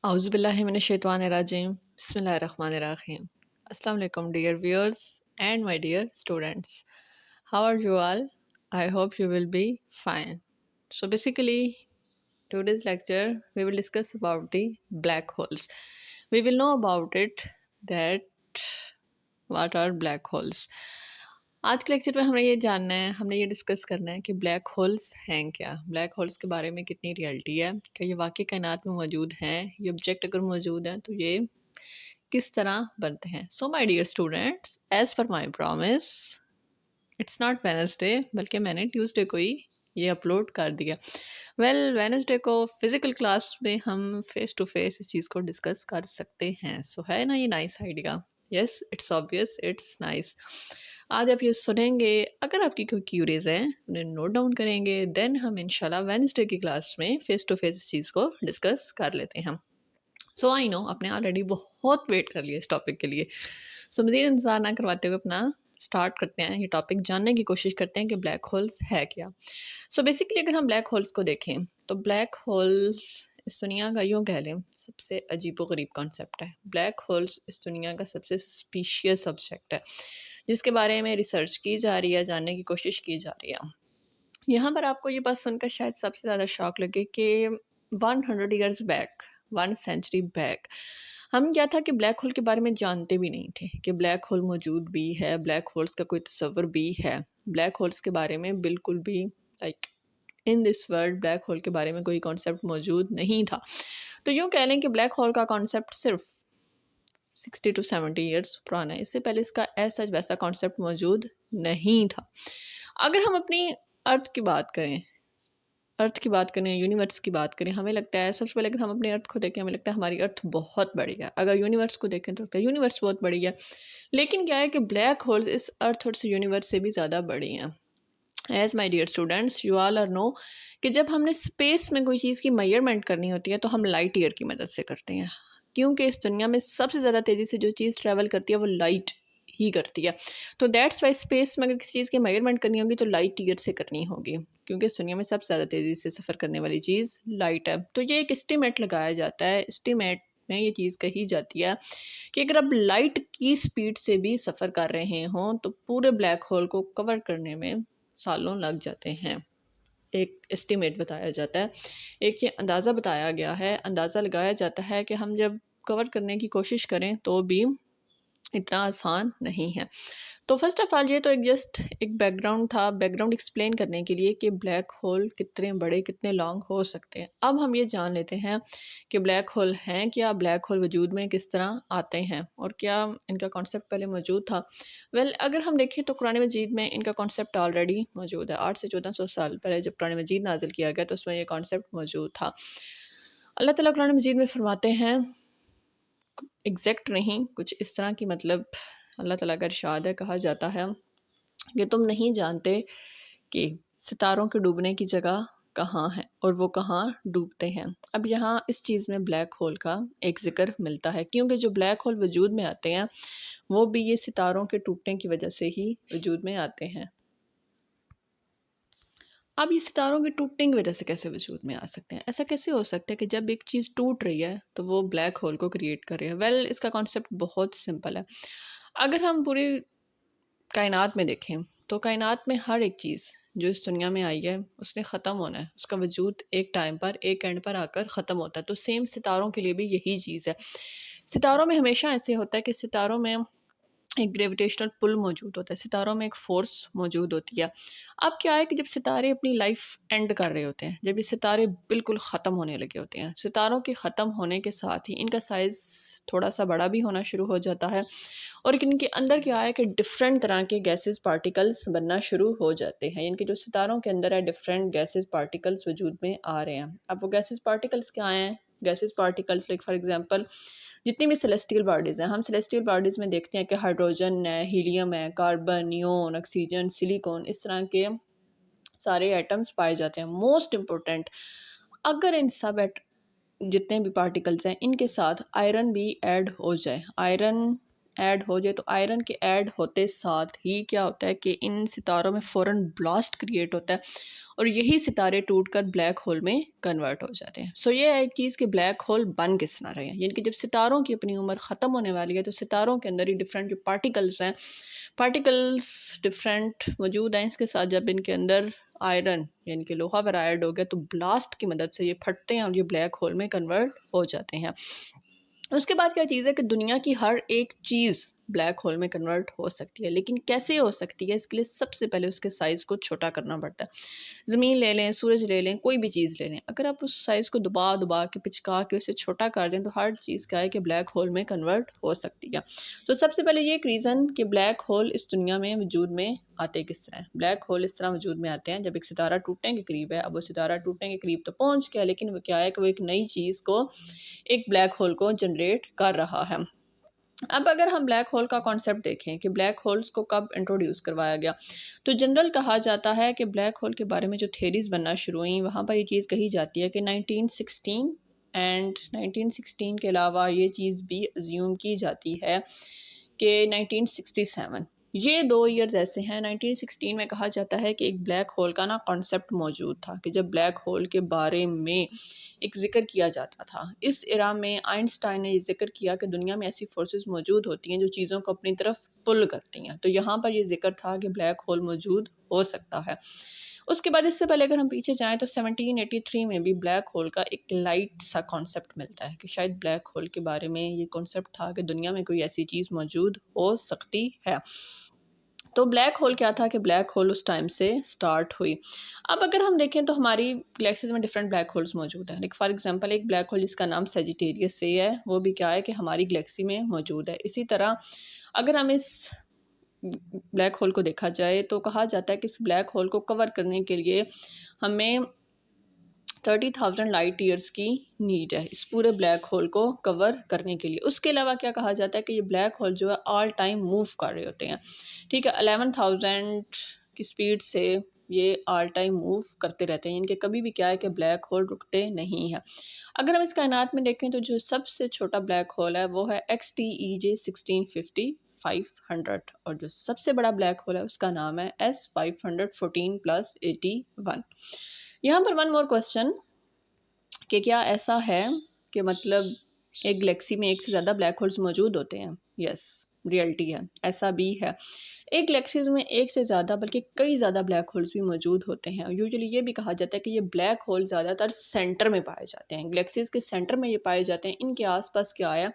Auzubillahiminashaitanirrajim. Bismillahirrahmanirrahim. Assalamu alaikum, dear viewers and my dear students. How are you all? I hope you will be fine. So basically, today's lecture we will discuss about the black holes. We will know about it that what are black holes. आज के lecture में हमें ये जानना है, हमने ये discuss करना है कि ब्लैक होल्स हैं क्या, ब्लैक होल्स के बारे में कितनी रियलिटी है, क्या ये वाकई कायनात में मौजूद हैं, ये ऑब्जेक्ट अगर मौजूद हैं तो ये किस तरह बनते हैं. So my dear students, as per my promise, it's not Wednesday बल्कि मैंने ट्यूसडे को ही ये अपलोड कर दिया. वेनसडे को फिज़िकल क्लास में हम फेस टू फेस इस चीज़ को डिस्कस कर सकते हैं. सो है ना ये nice idea? Yes, it's obvious, it's nice. आज आप ये सुनेंगे, अगर आपकी कोई क्यूरीज है उन्हें नोट डाउन करेंगे, देन हम इंशाल्लाह वेडनेसडे की क्लास में फेस टू फेस इस चीज़ को डिस्कस कर लेते हैं हम. सो आई नो आपने ऑलरेडी बहुत वेट कर लिया इस टॉपिक के लिए. सो मज़ीद इंतज़ार ना करवाते हुए अपना स्टार्ट करते हैं, ये टॉपिक जानने की कोशिश करते हैं कि ब्लैक होल्स है क्या. सो बेसिकली अगर हम ब्लैक होल्स को देखें तो ब्लैक होल्स इस दुनिया का, यूँ कह लें, सबसे अजीब व गरीब कॉन्सेप्ट है. ब्लैक होल्स इस दुनिया का सबसे सस्पिशियस सब्जेक्ट है जिसके बारे में रिसर्च की जा रही है, जानने की कोशिश की जा रही है. यहाँ पर आपको ये बात सुनकर शायद सबसे ज़्यादा शॉक लगे कि 100 ईयर्स बैक, 1 सेंचुरी बैक, हम क्या था कि ब्लैक होल के बारे में जानते भी नहीं थे कि ब्लैक होल मौजूद भी है, ब्लैक होल्स का कोई तस्वर भी है. ब्लैक होल्स के बारे में बिल्कुल भी like in this world black hole के बारे में कोई कॉन्सेप्ट मौजूद नहीं था. तो यूँ कह लें कि ब्लैक होल का कॉन्सेप्ट सिर्फ 60 to 70 ईयर्स पुराना है. इससे पहले इसका ऐसा वैसा कॉन्सेप्ट मौजूद नहीं था. अगर हम अपनी अर्थ की बात करें, यूनिवर्स की बात करें, हमें लगता है सबसे पहले अगर हम अपने अर्थ को देखें, हमें लगता है हमारी अर्थ बहुत बड़ी है. अगर यूनिवर्स को देखें तो लगता है यूनिवर्स बहुत बड़ी है. लेकिन क्या है कि ब्लैक होल्स इस अर्थ और यूनिवर्स से भी ज़्यादा बड़ी हैं. As my dear students, you all are know कि जब हमने स्पेस में कोई चीज़ की मेजरमेंट करनी होती है तो हम लाइट ईयर की मदद से करते हैं, क्योंकि इस दुनिया में सबसे ज़्यादा तेज़ी से जो चीज़ ट्रैवल करती है वो लाइट ही करती है. तो दैट्स वाई स्पेस में अगर किसी चीज़ की मेजरमेंट करनी होगी तो लाइट ईयर से करनी होगी, क्योंकि इस दुनिया में सबसे ज़्यादा तेज़ी से सफ़र करने वाली चीज़ लाइट है. तो ये एक एस्टीमेट लगाया जाता है, एस्टीमेट में ये चीज़ कही जाती है कि अगर आप लाइट की स्पीड से भी सफ़र कर रहे हों तो पूरे ब्लैक होल को कवर करने में सालों लग जाते हैं. एक एस्टीमेट बताया जाता है, एक ये अंदाज़ा बताया गया है, अंदाज़ा लगाया जाता है कि हम जब कवर करने की कोशिश करें तो भी इतना आसान नहीं है. तो फर्स्ट ऑफ ऑल ये तो एक जस्ट एक बैकग्राउंड था, बैकग्राउंड एक्सप्लेन करने के लिए कि ब्लैक होल कितने बड़े, कितने लॉन्ग हो सकते हैं. अब हम ये जान लेते हैं कि ब्लैक होल हैं क्या, ब्लैक होल वजूद में किस तरह आते हैं और क्या इनका कॉन्सेप्ट पहले मौजूद था. अगर हम देखें तो कुरान मजीद में इनका कॉन्सेप्ट ऑलरेडी मौजूद है. 8 से 1400 साल पहले जब कुरान मजीद नाजिल किया गया तो उसमें ये कॉन्सेप्ट मौजूद था. अल्लाह ताला कुरान मजीद में फरमाते हैं, एग्जैक्ट नहीं, कुछ इस तरह की, मतलब अल्लाह ताला का इरशाद है, कहा जाता है कि तुम नहीं जानते कि सितारों के डूबने की जगह कहाँ है और वो कहाँ डूबते हैं. अब यहाँ इस चीज़ में ब्लैक होल का एक ज़िक्र मिलता है, क्योंकि जो ब्लैक होल वजूद में आते हैं वो भी ये सितारों के टूटने की वजह से ही वजूद में आते हैं. अब ये सितारों के टूटने की वजह से कैसे वजूद में आ सकते हैं? ऐसा कैसे हो सकता है कि जब एक चीज़ टूट रही है तो वो ब्लैक होल को क्रिएट कर रही है? इसका कॉन्सेप्ट बहुत सिंपल है. अगर हम पूरी कायनात में देखें तो कायनात में हर एक चीज़ जो इस दुनिया में आई है उसने ख़त्म होना है, उसका वजूद एक टाइम पर, एक एंड पर आकर ख़त्म होता है. तो सेम सितारों के लिए भी यही चीज़ है. सितारों में हमेशा ऐसे होता है कि सितारों में एक ग्रेविटेशनल पुल मौजूद होता है, सितारों में एक फ़ोर्स मौजूद होती है. अब क्या है कि जब सितारे अपनी लाइफ एंड कर रहे होते हैं, जब ये सितारे बिल्कुल ख़त्म होने लगे होते हैं, सितारों के ख़त्म होने के साथ ही इनका साइज़ थोड़ा सा बड़ा भी होना शुरू हो जाता है और इनके अंदर क्या है कि डिफरेंट तरह के गैसेस पार्टिकल्स बनना शुरू हो जाते हैं. इनके जो सितारों के अंदर है डिफरेंट गैसेस पार्टिकल्स वजूद में आ रहे हैं. अब वो गैसेस पार्टिकल्स क्या हैं? Gases particles like for example जितनी भी सेलेस्टियल बॉडीज़ हैं, हम सेलेस्टियल बॉडीज़ में देखते हैं कि हाइड्रोजन है, हीलियम है, कार्बन, नियोन, ऑक्सीजन, सिलिकॉन, इस तरह के सारे एटम्स पाए जाते हैं. मोस्ट इम्पोर्टेंट, अगर इन सब जितने भी पार्टिकल्स हैं इनके साथ आयरन भी ऐड हो जाए, आयरन ऐड हो जाए तो आयरन के ऐड होते साथ ही क्या होता है कि इन सितारों में फ़ौरन ब्लास्ट क्रिएट होता है और यही सितारे टूटकर ब्लैक होल में कन्वर्ट हो जाते हैं। सो ये है एक चीज़ कि ब्लैक होल बन किस तरह रहे हैं, यानी कि जब सितारों की अपनी उम्र ख़त्म होने वाली है तो सितारों के अंदर ही डिफरेंट जो पार्टिकल्स हैं, पार्टिकल्स डिफरेंट मौजूद हैं। इसके साथ जब इनके अंदर आयरन यानी कि लोहा वगैरह ऐड हो गया तो ब्लास्ट की मदद से ये फटते हैं और ये ब्लैक होल में कन्वर्ट हो जाते हैं। उसके बाद क्या चीज़ है कि दुनिया की हर एक चीज़ ब्लैक होल में कन्वर्ट हो सकती है, लेकिन कैसे हो सकती है इसके लिए सबसे पहले उसके साइज़ को छोटा करना पड़ता है। ज़मीन ले लें, सूरज ले लें, कोई भी चीज़ ले लें, अगर आप उस साइज़ को दबा दबा के पिचका के उसे छोटा कर दें तो हर चीज़ क्या है कि ब्लैक होल में कन्वर्ट हो सकती है। तो सबसे पहले ये एक रीज़न कि ब्लैक होल इस दुनिया में वजूद में आते किस तरह हैं। ब्लैक होल इस तरह वजूद में आते हैं जब एक सितारा टूटने के करीब है। अब वो सितारा टूटने के करीब तो पहुँच गया, लेकिन वो क्या है कि वो एक नई चीज़ को, एक ब्लैक होल को जनरेट कर रहा है। अब अगर हम ब्लैक होल का कॉन्सेप्ट देखें कि ब्लैक होल्स को कब इंट्रोड्यूस करवाया गया, तो जनरल कहा जाता है कि ब्लैक होल के बारे में जो थ्योरीज बनना शुरू हुई वहाँ पर ये चीज़ कही जाती है कि 1916 एंड 1916 के अलावा ये चीज़ भी अज्यूम की जाती है कि 1967, ये 2 ईयर्स ऐसे हैं। 1916 में कहा जाता है कि एक ब्लैक होल का ना कॉन्सेप्ट मौजूद था कि जब ब्लैक होल के बारे में एक ज़िक्र किया जाता था। इस एरा में आइंस्टाइन ने ये ज़िक्र किया कि दुनिया में ऐसी फोर्सेस मौजूद होती हैं जो चीज़ों को अपनी तरफ पुल करती हैं। तो यहाँ पर ये ज़िक्र था कि ब्लैक होल मौजूद हो सकता है। उसके बाद इससे पहले अगर हम पीछे जाएँ तो 1783 में भी ब्लैक होल का एक लाइट सा कॉन्सेप्ट मिलता है कि शायद ब्लैक होल के बारे में ये कॉन्सेप्ट था कि दुनिया में कोई ऐसी चीज़ मौजूद हो सकती है। तो ब्लैक होल क्या था कि ब्लैक होल उस टाइम से स्टार्ट हुई। अब अगर हम देखें तो हमारी गैलेक्सीज़ में डिफरेंट ब्लैक होल्स मौजूद हैं। लाइक फॉर एग्जांपल एक ब्लैक होल जिसका नाम सजिटेरियस से है, वो भी क्या है कि हमारी गैलेक्सी में मौजूद है। इसी तरह अगर हम इस ब्लैक होल को देखा जाए तो कहा जाता है कि इस ब्लैक होल को कवर करने के लिए हमें 30,000 लाइट ईयर्स की नीड है इस पूरे ब्लैक होल को कवर करने के लिए। उसके अलावा क्या कहा जाता है कि ये ब्लैक होल जो है ऑल टाइम मूव कर रहे होते हैं। ठीक है, 11,000 की स्पीड से ये ऑल टाइम मूव करते रहते हैं, इनके कभी भी क्या है कि ब्लैक होल रुकते नहीं हैं। अगर हम इस कायनात में देखें तो जो सबसे छोटा ब्लैक होल है वो है XTEJ 1650 500, और जो सबसे बड़ा ब्लैक होल है उसका नाम है S514+81। यहाँ पर वन मोर क्वेश्चन कि क्या ऐसा है कि मतलब एक गैलेक्सी में एक से ज़्यादा ब्लैक होल्स मौजूद होते हैं? यस, रियलिटी है, ऐसा भी है। एक गैलेक्सीज में एक से ज़्यादा बल्कि कई ज़्यादा ब्लैक होल्स भी मौजूद होते हैं और यूजुअली ये भी कहा जाता है कि ये ब्लैक होल ज़्यादातर सेंटर में पाए जाते हैं। गैलेक्सीज के सेंटर में ये पाए जाते हैं। इनके आसपास क्या है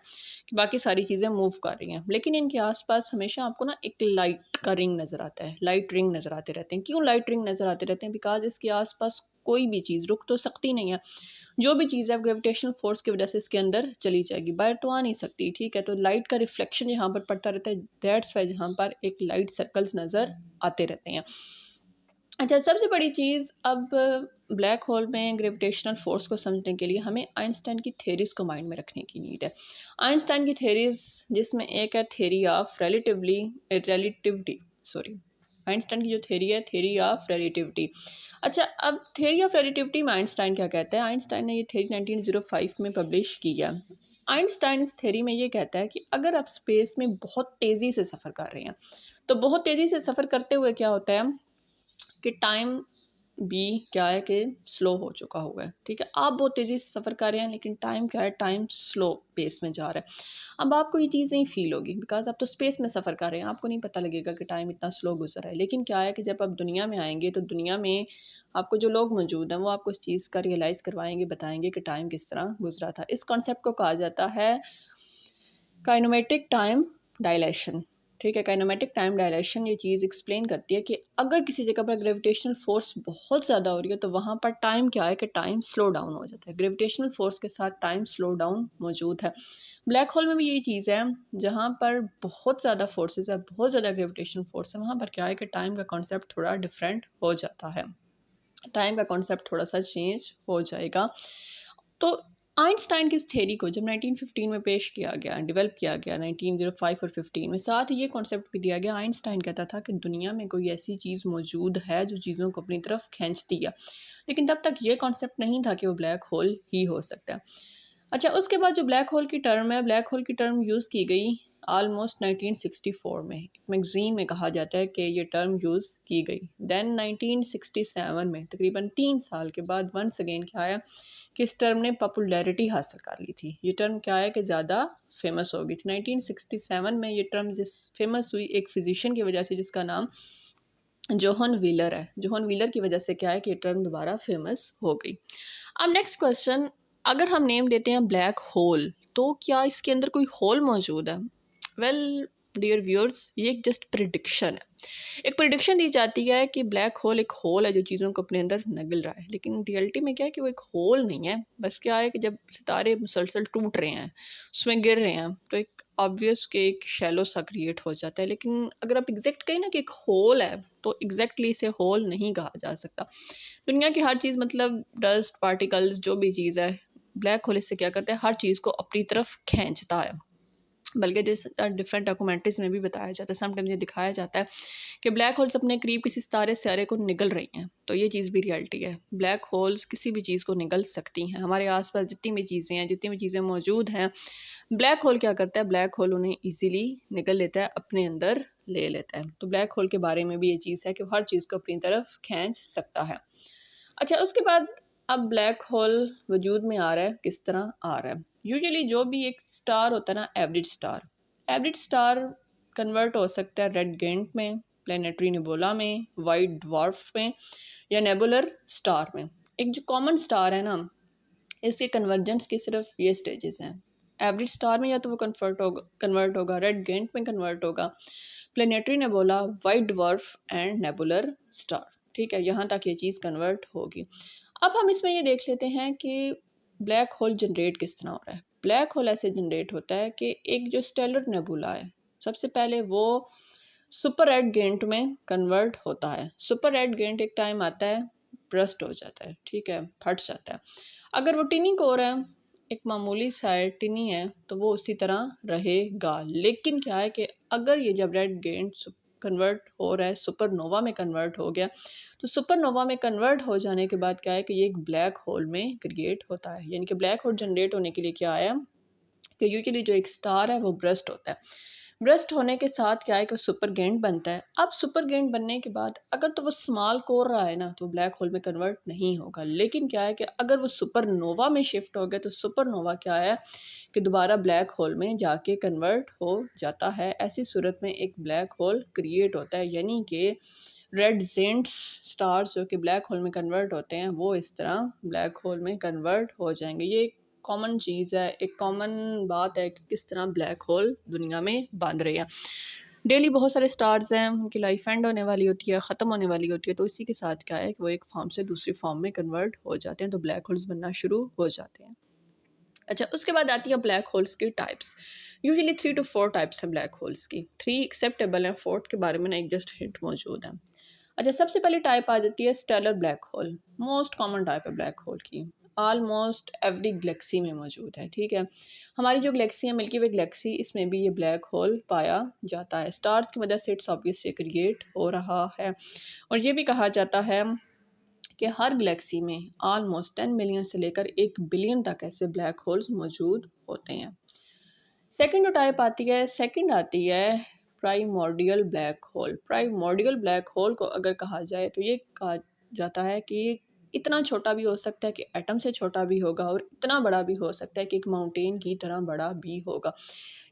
कि बाकी सारी चीज़ें मूव कर रही हैं, लेकिन इनके आसपास हमेशा आपको ना एक लाइट का रिंग नज़र आता है, लाइट रिंग नज़र आते रहते हैं। क्यों लाइट रिंग नज़र आते रहते हैं? बिकॉज इसके आसपास कोई भी चीज़ रुक तो सकती नहीं है। जो भी चीज़ है ग्रेविटेशनल फोर्स की वजह से इसके अंदर चली जाएगी, बाहर तो आ नहीं सकती। ठीक है, तो लाइट का रिफ्लेक्शन यहाँ पर पड़ता रहता है, दैट्स वाई यहाँ पर एक लाइट सर्कल्स नज़र आते रहते हैं। अच्छा, सबसे बड़ी चीज़ अब ब्लैक होल में ग्रेविटेशनल फोर्स को समझने के लिए हमें आइंस्टाइन की थ्योरीज को माइंड में रखने की नीड है। आइंस्टाइन की थ्योरीज जिसमें एक है theory of relativity, sorry, Einstein की जो थ्योरी है थ्योरी ऑफ रिलेटिविटी। अच्छा, अब थ्योरी ऑफ रिलेटिविटी में आइंस्टाइन क्या कहता है? आइंस्टाइन ने ये थ्योरी 1905 में पब्लिश की है। आइंस्टाइन इस थ्योरी में ये कहता है कि अगर आप स्पेस में बहुत तेज़ी से सफ़र कर रहे हैं तो बहुत तेज़ी से सफ़र करते हुए क्या होता है कि टाइम भी क्या है कि स्लो हो चुका हुआ है। ठीक है, आप बहुत तेज़ी से सफ़र कर रहे हैं लेकिन टाइम क्या है, टाइम स्लो पेस में जा रहा है। अब आपको ये चीज़ नहीं फ़ील होगी बिकॉज आप तो स्पेस में सफ़र कर रहे हैं, आपको नहीं पता लगेगा कि टाइम इतना स्लो गुजर रहा है। लेकिन क्या है कि जब आप दुनिया में आएंगे तो दुनिया में आपको जो लोग मौजूद हैं वो आपको इस चीज़ का रियलाइज़ करवाएंगे, बताएंगे कि टाइम किस तरह गुजरा था। इस कॉन्सेप्ट को कहा जाता है काइनेमेटिक टाइम डायलेशन। ठीक है, काइनेमेटिक टाइम डायलेशन ये चीज़ एक्सप्लेन करती है कि अगर किसी जगह पर ग्रेविटेशनल फोर्स बहुत ज़्यादा हो रही है तो वहाँ पर टाइम क्या है कि टाइम स्लो डाउन हो जाता है। ग्रेविटेशनल फोर्स के साथ टाइम स्लो डाउन मौजूद है। ब्लैक होल में भी यही चीज़ है, जहाँ पर बहुत ज़्यादा फोर्सेस है, बहुत ज़्यादा ग्रेविटेशनल फोर्स है, वहाँ पर क्या है कि टाइम का कॉन्सेप्ट थोड़ा डिफरेंट हो जाता है। टाइम का कॉन्सेप्ट थोड़ा सा चेंज हो जाएगा। तो आइंस्टाइन की इस थ्योरी को जब 1915 में पेश किया गया, डेवलप किया गया 1905 और 15 में, साथ ही ये कॉन्सेप्ट भी दिया गया। आइंस्टाइन कहता था कि दुनिया में कोई ऐसी चीज़ मौजूद है जो चीज़ों को अपनी तरफ खींचती है, लेकिन तब तक ये कॉन्सेप्ट नहीं था कि वो ब्लैक होल ही हो सकता है। अच्छा, उसके बाद जो ब्लैक होल की टर्म है, ब्लैक होल की टर्म यूज़ की गई ऑलमोस्ट 1964 में एक मैगज़ीन में कहा जाता है कि ये टर्म यूज़ की गई। देन 1967 में तकरीबन 3 साल के बाद वंस अगेन क्या आया कि इस टर्म ने पॉपुलैरिटी हासिल कर ली थी। ये टर्म क्या है कि ज़्यादा फेमस हो गई थी। 1967 में ये टर्म जिस फेमस हुई एक फिजिशियन की वजह से जिसका नाम जोहन व्हीलर है। जोहन व्हीलर की वजह से क्या है कि ये टर्म दोबारा फेमस हो गई। अब नेक्स्ट क्वेश्चन, अगर हम नेम देते हैं ब्लैक होल तो क्या इसके अंदर कोई होल मौजूद है? वेल डियर व्यूअर्स, ये एक जस्ट प्रिडिक्शन है। एक प्रिडिक्शन दी जाती है कि ब्लैक होल एक होल है जो चीज़ों को अपने अंदर नगल रहा है, लेकिन रियलिटी में क्या है कि वो एक होल नहीं है। बस क्या है कि जब सितारे मुसलसल टूट रहे हैं, उसमें गिर रहे हैं, तो एक ऑब्वियस के एक शैलो सा क्रिएट हो जाता है। लेकिन अगर आप एग्जैक्ट कहें ना कि एक होल है, तो एग्जैक्टली इसे होल नहीं कहा जा सकता। दुनिया की हर चीज़ मतलब डस्ट पार्टिकल्स जो भी चीज़ है, ब्लैक होल इससे क्या करता है, हर चीज़ को अपनी तरफ खींचता है। बल्कि जिस डिफरेंट डॉक्यूमेंट्रीज में भी बताया जाता है, समटाइम्स ये दिखाया जाता है कि ब्लैक होल्स अपने करीब किसी सितारे को निगल रही हैं। तो ये चीज़ भी रियलिटी है। ब्लैक होल्स किसी भी चीज़ को निगल सकती हैं। हमारे आसपास जितनी भी चीज़ें हैं, जितनी भी चीज़ें मौजूद हैं, ब्लैक होल क्या करता है, ब्लैक होल उन्हें ईजिली निगल लेता है, अपने अंदर ले लेता है। तो ब्लैक होल के बारे में भी ये चीज़ है कि हर चीज़ को अपनी तरफ खींच सकता है। अच्छा, उसके बाद अब ब्लैक होल वजूद में आ रहा है, किस तरह आ रहा है? यूजुअली जो भी एक स्टार होता है ना, एवरेज स्टार कन्वर्ट हो सकता है रेड गेंट में, प्लेनेटरी नेबुला में, वाइट ड्वार्फ में, या नेबुलर स्टार में। एक जो कॉमन स्टार है ना, इसके कन्वर्जेंस की सिर्फ ये स्टेजेस हैं। एवरेज स्टार में या तो वो कन्वर्ट होगा, रेड गेंट में कन्वर्ट होगा, planetary nebula, white dwarf and nebular star. ठीक है, यहाँ तक ये चीज़ कन्वर्ट होगी। अब हम इसमें ये देख लेते हैं कि ब्लैक होल जनरेट किस तरह हो रहा है। ब्लैक होल ऐसे जनरेट होता है कि एक जो स्टेलर नेबुला है, सबसे पहले वो सुपर रेड गेंट में कन्वर्ट होता है। सुपर रेड गेंट एक टाइम आता है, ब्रस्ट हो जाता है, ठीक है, फट जाता है। अगर वो टिनी कोर है, एक मामूली सा है, टिनी है, तो वो उसी तरह रहेगा। लेकिन क्या है कि अगर ये जब रेड गेंट कन्वर्ट हो रहा है, सुपरनोवा में कन्वर्ट हो गया, तो सुपरनोवा में कन्वर्ट हो जाने के बाद क्या है कि ये एक ब्लैक होल में क्रिएट होता है। यानी कि ब्लैक होल जनरेट होने के लिए क्या आया कि यूजुअली जो एक स्टार है वो ब्रस्ट होता है। ब्रस्ट होने के साथ क्या है कि सुपर गेंट बनता है। अब सुपर गेंट बनने के बाद अगर तो वो स्मॉल कोर रहा है ना, तो ब्लैक होल में कन्वर्ट नहीं होगा। लेकिन क्या है कि अगर वो सुपरनोवा में शिफ्ट हो गया, तो सुपरनोवा क्या है कि दोबारा ब्लैक होल में जाके कन्वर्ट हो जाता है। ऐसी सूरत में एक ब्लैक होल क्रिएट होता है। यानी कि रेड जेंट्स स्टार्स जो कि ब्लैक होल में कन्वर्ट होते हैं, वो इस तरह ब्लैक होल में कन्वर्ट हो जाएंगे। ये कॉमन चीज़ है, एक कॉमन बात है कि किस तरह ब्लैक होल दुनिया में बन रहे हैं। डेली बहुत सारे स्टार्स हैं, उनकी लाइफ एंड होने वाली होती है, ख़त्म होने वाली होती है, तो इसी के साथ क्या है कि वो एक फॉर्म से दूसरी फॉर्म में कन्वर्ट हो जाते हैं, तो ब्लैक होल्स बनना शुरू हो जाते हैं। अच्छा, उसके बाद आती है ब्लैक होल्स की टाइप्स। यूजुअली 3 to 4 टाइप्स हैं ब्लैक होल्स की। 3 एक्सेप्टेबल हैं, 4th के बारे में ना एक जस्ट हिंट मौजूद है। अच्छा, सबसे पहली टाइप आ जाती है stellar black hole. Most common type है ब्लैक होल की, ऑलमोस्ट एवरी गैलेक्सी में मौजूद है। ठीक है, हमारी जो गैलेक्सी है मिल्की वे गैलेक्सी, इसमें भी ये ब्लैक होल पाया जाता है। स्टार्स की मदद से इट्स ऑब्वियसली क्रिएट हो रहा है। और ये भी कहा जाता है कि हर गैलेक्सी में ऑलमोस्ट 10 मिलियन से लेकर 1 बिलियन तक ऐसे ब्लैक होल्स मौजूद होते हैं। सेकंड जो टाइप आती है, सेकंड आती है primordial black hole. Primordial black hole को अगर कहा जाए तो ये कहा जाता है कि इतना छोटा भी हो सकता है कि एटम से छोटा भी होगा, और इतना बड़ा भी हो सकता है कि एक माउंटेन की तरह बड़ा भी होगा।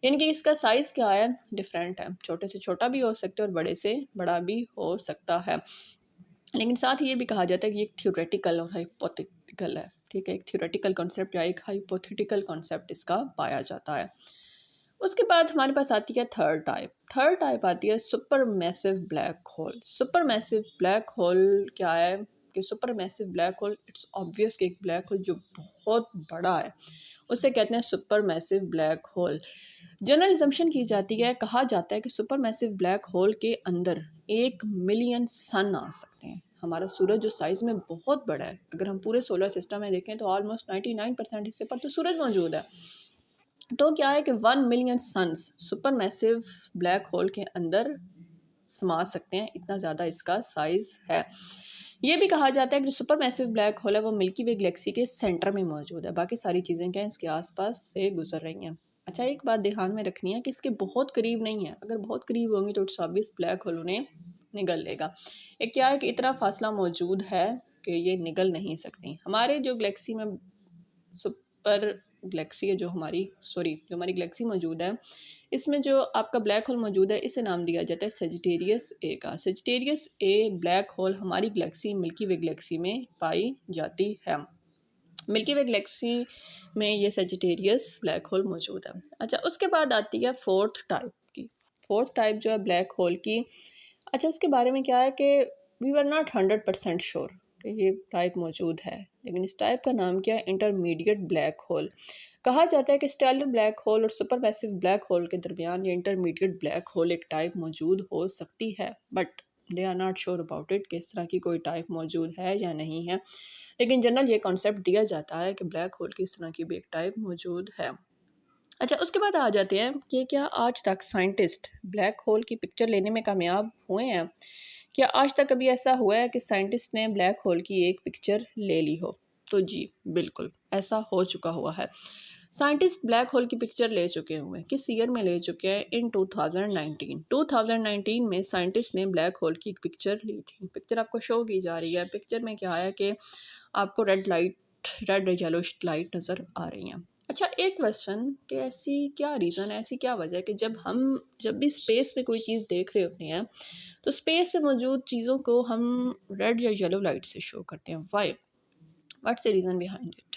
यानी कि इसका साइज़ क्या है, डिफरेंट है, छोटे से छोटा भी हो सकता है और बड़े से बड़ा भी हो सकता है। लेकिन साथ ही ये भी कहा जाता है कि ये एक थ्योरेटिकल और हाइपोथेटिकल है। ठीक है, एक थ्योरेटिकल कॉन्सेप्ट या एक हाइपोथेटिकल कॉन्सेप्ट इसका पाया जाता है। उसके बाद हमारे पास आती है थर्ड टाइप आती है super massive black whole. Super massive black whole क्या है कि super massive black whole, it's obvious कि एक ब्लैक होल जो बहुत बड़ा है, उसे कहते हैं super massive black whole. General assumption की जाती है, कहा जाता है कि सुपर मैसिव ब्लैक होल के अंदर 1 मिलियन सन आ सकते हैं। हमारा सूरज जो साइज़ में बहुत बड़ा है, अगर हम पूरे सोलर सिस्टम में देखें तो ऑलमोस्ट 99% हिस्से पर तो सूरज मौजूद है। तो क्या है कि 1 million suns supermassive black hole के अंदर समा सकते हैं, इतना ज़्यादा इसका साइज़ है। ये भी कहा जाता है कि जो सुपर मैसिव ब्लैक होल है वो मिल्की वे गैलेक्सी के सेंटर में मौजूद है। बाकी सारी चीज़ें क्या हैं, इसके आसपास से गुजर रही हैं। अच्छा, एक बात ध्यान में रखनी है कि इसके बहुत करीब नहीं है, अगर बहुत करीब होंगी तो इट्स ऑब्वियस ब्लैक होल उन्हें निगल लेगा। एक क्या है कि इतना फासला मौजूद है कि ये निगल नहीं सकती। हमारे जो गैलेक्सी में सुपर गैलेक्सी है, जो हमारी गैलेक्सी मौजूद है, इसमें जो आपका ब्लैक होल मौजूद है इसे नाम दिया जाता है सेजिटेरियस ए का। सेजिटेरियस ए ब्लैक होल हमारी गैलेक्सी मिल्की वे गैलेक्सी में पाई जाती है। मिल्की वे गैलेक्सी में ये सेजिटेरियस ब्लैक होल मौजूद है। अच्छा, उसके बाद आती है फोर्थ टाइप की। फोर्थ टाइप जो है ब्लैक होल की, अच्छा उसके बारे में क्या है कि वी वर नॉट 100% श्योर कि ये टाइप मौजूद है, लेकिन इस टाइप का नाम क्या है, इंटरमीडिएट ब्लैक होल। कहा जाता है कि स्टेलर ब्लैक होल और सुपरमैसिव ब्लैक होल के दरमियान ये इंटरमीडिएट ब्लैक होल एक टाइप मौजूद हो सकती है, but they are not sure about it कि इस तरह की कोई टाइप मौजूद है या नहीं है। लेकिन जनरल ये कॉन्सेप्ट दिया जाता है कि ब्लैक होल की इस तरह की भी एक टाइप मौजूद है। अच्छा, उसके बाद आ जाते हैं कि क्या आज तक साइंटिस्ट ब्लैक होल की पिक्चर लेने में कामयाब हुए हैं। क्या आज तक कभी ऐसा हुआ है कि साइंटिस्ट ने ब्लैक होल की एक पिक्चर ले ली हो? तो जी बिल्कुल, ऐसा हो चुका हुआ है। साइंटिस्ट ब्लैक होल की पिक्चर ले चुके हुए हैं। किस ईयर में ले चुके हैं? इन 2019 में साइंटिस्ट ने ब्लैक होल की एक पिक्चर ली थी। पिक्चर आपको शो की जा रही है। पिक्चर में क्या है कि आपको रेड येलो लाइट नज़र आ रही हैं। अच्छा, एक क्वेश्चन कि ऐसी क्या रीज़न है, ऐसी क्या वजह है कि जब भी स्पेस में कोई चीज़ देख रहे होते हैं तो स्पेस में मौजूद चीज़ों को हम रेड या येलो लाइट से शो करते हैं। Why? What's the reason behind it?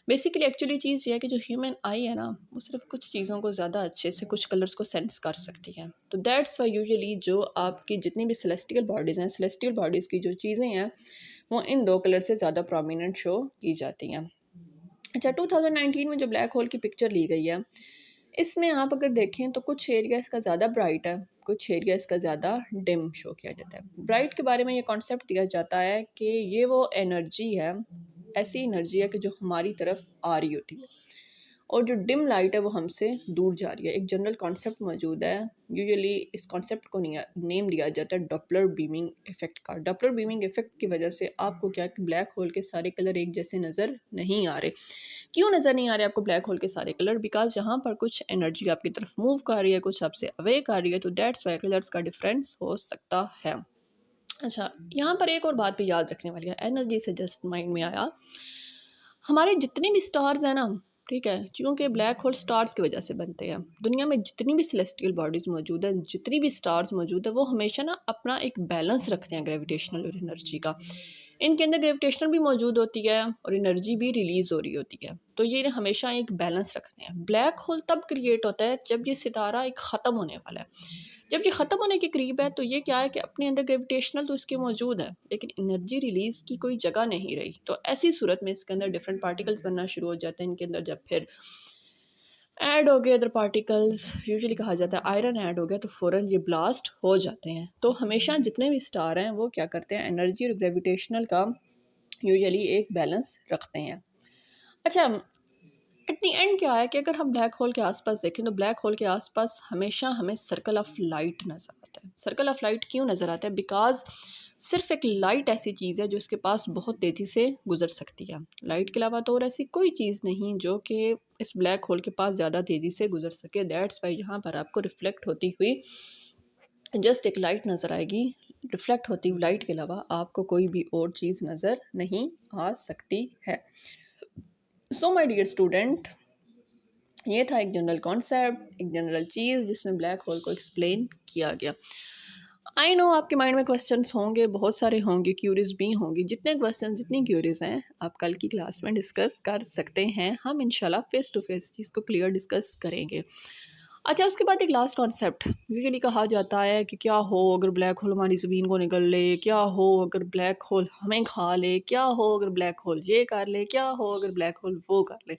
Basically actually चीज़ ये है कि जो ह्यूमन आई है ना, वो सिर्फ कुछ चीज़ों को ज़्यादा अच्छे से कुछ कलर्स को सेंस कर सकती है। तो दैट्स वाई यूजुअली जो आपकी जितनी भी सेलेस्टियल बॉडीज़ हैं, सेलेस्टियल बॉडीज़ की जो चीज़ें हैं वो इन दो कलर से ज़्यादा प्रोमिनेंट शो की जाती हैं। अच्छा, 2019 में जो ब्लैक होल की पिक्चर ली गई है, इसमें आप अगर देखें तो कुछ एरिया इसका ज़्यादा ब्राइट है, कुछ एरिया इसका ज़्यादा डिम शो किया जाता है। ब्राइट के बारे में ये कॉन्सेप्ट दिया जाता है कि ये वो एनर्जी है, ऐसी एनर्जी है कि जो हमारी तरफ आ रही होती है, और जो डिम लाइट है वो हमसे दूर जा रही है। एक जनरल कॉन्सेप्ट मौजूद है। यूजुअली इस कॉन्सेप्ट को नेम दिया जाता है डॉपलर बीमिंग इफेक्ट का। डॉपलर बीमिंग इफेक्ट की वजह से आपको क्या कि ब्लैक होल के सारे कलर एक जैसे नज़र नहीं आ रहे। क्यों नज़र नहीं आ रहे आपको ब्लैक होल के सारे कलर? बिकॉज जहाँ पर कुछ एनर्जी आपकी तरफ मूव कर रही है, कुछ आपसे अवे कर रही है, तो दैट्स वाई कलर्स का डिफरेंस हो सकता है। अच्छा, यहाँ पर एक और बात भी याद रखने वाली है। एनर्जी से जस्ट माइंड में आया, हमारे जितने भी स्टार्स हैं ना, ठीक है, क्योंकि ब्लैक होल स्टार्स की वजह से बनते हैं। दुनिया में जितनी भी सेलेस्टियल बॉडीज़ मौजूद हैं, जितनी भी स्टार्स मौजूद है, वो हमेशा ना अपना एक बैलेंस रखते हैं ग्रेविटेशनल और एनर्जी का। इनके अंदर ग्रेविटेशनल भी मौजूद होती है और एनर्जी भी रिलीज़ हो रही होती है, तो ये हमेशा एक बैलेंस रखते हैं। ब्लैक होल तब क्रिएट होता है जब ये सितारा एक ख़त्म होने वाला है। जब ये ख़त्म होने के करीब है तो ये क्या है कि अपने अंदर ग्रेविटेशनल तो इसके मौजूद है, लेकिन एनर्जी रिलीज़ की कोई जगह नहीं रही। तो ऐसी सूरत में इसके अंदर डिफरेंट पार्टिकल्स बनना शुरू हो जाते हैं। इनके अंदर जब फिर ऐड हो गए अदर पार्टिकल्स, यूजुअली कहा जाता है आयरन ऐड हो गया, तो फ़ौरन ये ब्लास्ट हो जाते हैं। तो हमेशा जितने भी स्टार हैं वो क्या करते हैं, एनर्जी और ग्रेविटेशनल का यूजुअली एक बैलेंस रखते हैं। अच्छा, एट द एंड क्या है कि अगर हम ब्लैक होल के आसपास देखें तो ब्लैक होल के आसपास हमेशा हमें सर्कल ऑफ लाइट नज़र आता है। सर्कल ऑफ लाइट क्यों नज़र आता है? बिकॉज सिर्फ एक लाइट ऐसी चीज़ है जो इसके पास बहुत तेज़ी से गुजर सकती है। लाइट के अलावा तो और ऐसी कोई चीज़ नहीं जो कि इस ब्लैक होल के पास ज़्यादा तेज़ी से गुजर सके। दैट्स वाई यहाँ पर आपको रिफ्लेक्ट होती हुई जस्ट एक लाइट नज़र आएगी। रिफ्लेक्ट होती हुई लाइट के अलावा आपको कोई भी और चीज़ नज़र नहीं आ सकती है। सो माय डियर स्टूडेंट, ये था एक जनरल कॉन्सेप्ट, एक जनरल चीज़ जिसमें ब्लैक होल को एक्सप्लेन किया गया। आई नो आपके माइंड में क्वेश्चंस होंगे, बहुत सारे होंगे, क्यूरीज भी होंगी। जितने क्वेश्चन जितनी क्यूरीज हैं आप कल की क्लास में डिस्कस कर सकते हैं। हम इंशाल्लाह फेस टू फेस चीज़ को क्लियर डिस्कस करेंगे। अच्छा, उसके बाद एक लास्ट कॉन्सेप्ट यूजुअली कहा जाता है कि क्या हो अगर ब्लैक होल हमारी ज़मीन को निगल ले, क्या हो अगर ब्लैक होल हमें खा ले, क्या हो अगर ब्लैक होल ये कर ले, क्या हो अगर ब्लैक होल वो कर ले।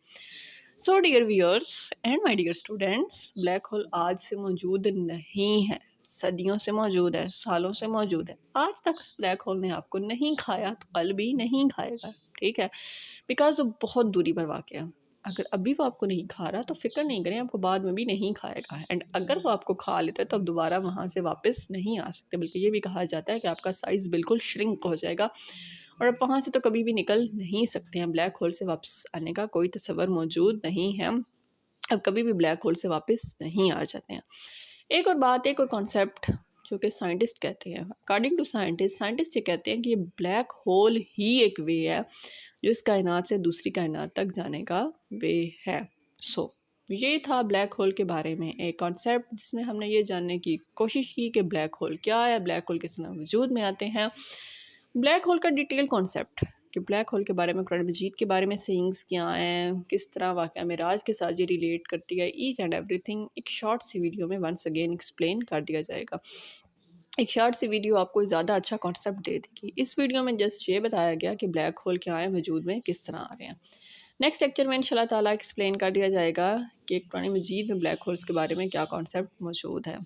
So dear viewers and my dear students, black hole आज से मौजूद नहीं है, सदियों से मौजूद है, सालों से मौजूद है। आज तक इस ब्लैक होल ने आपको नहीं खाया तो कल भी नहीं खाएगा, ठीक है, बिकॉज वो बहुत दूरी पर वाक़ है। अगर अभी वो आपको नहीं खा रहा तो फ़िक्र नहीं करें, आपको बाद में भी नहीं खाएगा। एंड अगर वो आपको खा लेता है तो आप दोबारा वहाँ से वापस नहीं आ सकते, बल्कि ये भी कहा जाता है कि आपका साइज़ बिल्कुल श्रिंक हो जाएगा और आप वहाँ से तो कभी भी निकल नहीं सकते हैं। ब्लैक होल से वापस आने का कोई तसव्वुर मौजूद नहीं है। अब कभी भी ब्लैक होल से वापस नहीं आ जाते हैं। एक और बात, एक और कॉन्सेप्ट जो कि साइंटिस्ट कहते हैं, अकॉर्डिंग टू साइंटिस्ट ये कहते हैं कि ये ब्लैक होल ही एक वे है जो इस कायनात से दूसरी कायनात तक जाने का वे है। सो ये था ब्लैक होल के बारे में एक कॉन्सेप्ट, जिसमें हमने ये जानने की कोशिश की कि ब्लैक होल क्या है, ब्लैक होल किस तरह वजूद में आते हैं, ब्लैक होल का डिटेल कॉन्सेप्ट कि ब्लैक होल के बारे में, कुरान मजीद के बारे में सेइंग्स क्या हैं, किस तरह वाक़या मेराज के साथ ये रिलेट करती है, ईच एंड एवरीथिंग एक शॉर्ट सी वीडियो में वंस अगेन एक्सप्लेन कर दिया जाएगा। एक शॉर्ट सी वीडियो आपको ज़्यादा अच्छा कॉन्सेप्ट दे देगी। इस वीडियो में जस्ट ये बताया गया कि ब्लैक होल क्या है, वजूद में किस तरह आ रहे हैं। नेक्स्ट लेक्चर में इंशाल्लाह ताला एक्सप्लेन कर दिया जाएगा कि कुरान मजीद में ब्लैक होल्स के बारे में क्या कॉन्सेप्ट मौजूद है।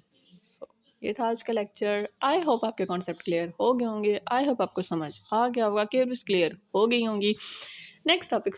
सो ये था आज का लेक्चर। आई होप आपके कॉन्सेप्ट क्लियर हो गए होंगे, आई होप आपको समझ आ गया होगा कि क्लियर हो गई होंगी। Next topic